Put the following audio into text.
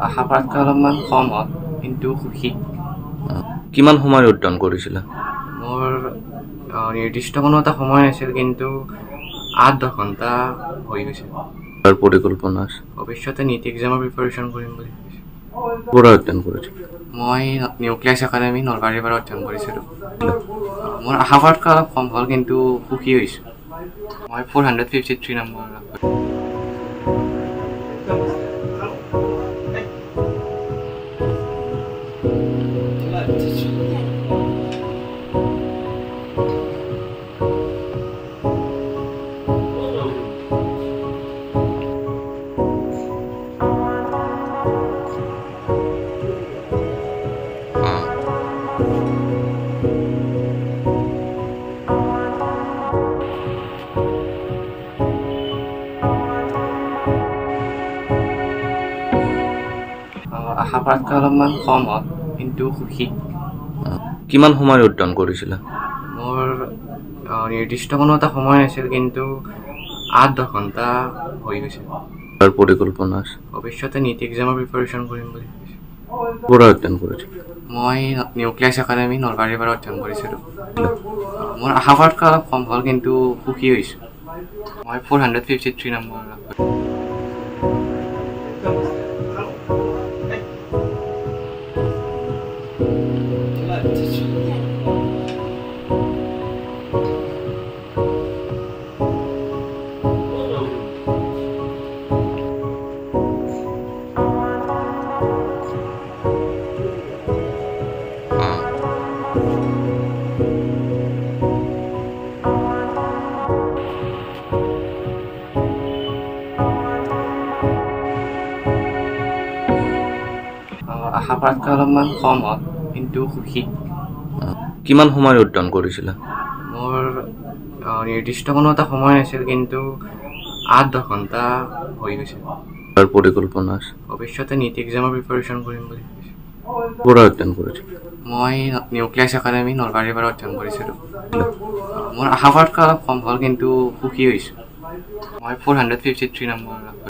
আশা কৰাতকৈ অলপমান কম হ'ল কিন্তু সুখী। কিমান সময় অধ্যয়ন কৰিছিলা? মোৰ নিৰ্দিষ্ট কোনো এটা সময় নাছিল, কিন্তু 8-10 ঘণ্টা হৈ গৈছে। তাৰ পৰিকল্পনা আছে? ভৱিষ্যতে নীট এক্সামৰ প্ৰিপাৰেশ্যন কৰিম বুলি ভাবিছোঁ। ক'ৰ অধ্যয়ন কৰিছিলোঁ? মই নিউক্লিয়াছ একাডেমী নলবাৰীৰ পৰা অধ্যয়ন কৰিছিলোঁ। মোৰ আশা কৰাতকৈ অলপ কম হ'ল কিন্তু সুখী হৈছোঁ। মই 453 নম্বৰ লাভ কৰিছোঁ। আশা কৰাতকৈ অলপমান কম হ'ল কিন্তু সুখী। কিমান সময় অধ্যয়ন কৰিছিলা? মোৰ নিৰ্দিষ্ট কোনো এটা সময় নাছিল, কিন্তু 8-10 ঘণ্টা হৈ গৈছে। তাৰ পৰিকল্পনা আছে? ভৱিষ্যতে নীট এক্সামৰ প্ৰিপাৰেশ্যন কৰিম বুলি ভাবিছোঁ। ক'ৰ অধ্যয়ন কৰিছিলোঁ? মই নিউক্লিয়াছ একাডেমী নলবাৰীৰ পৰা অধ্যয়ন কৰিছিলোঁ। মোৰ আশা কৰাতকৈ অলপ কম হ'ল কিন্তু সুখী হৈছোঁ। মই 453 নম্বৰ লাভ কৰিছোঁ। আশা কৰাতকৈ অলপমান কম হ'ল কিন্তু সুখী। কিমান সময় অধ্যয়ন কৰিছিলা? মোৰ নিৰ্দিষ্ট কোনো এটা সময় নাছিল, কিন্তু 8-10 ঘণ্টা হৈ গৈছে। তাৰ পৰিকল্পনা আছে? ভৱিষ্যতে নীট এক্সামৰ প্ৰিপাৰেশ্যন কৰিম বুলি ভাবিছোঁ। ক'ৰ অধ্যয়ন কৰিছিলোঁ? মই নিউক্লিয়াছ একাডেমী নলবাৰীৰ পৰা অধ্যয়ন কৰিছিলোঁ। মোৰ আশা কৰাতকৈ অলপ কম হ'ল কিন্তু সুখী হৈছোঁ। মই 453 নম্বৰ লাভ কৰিছোঁ।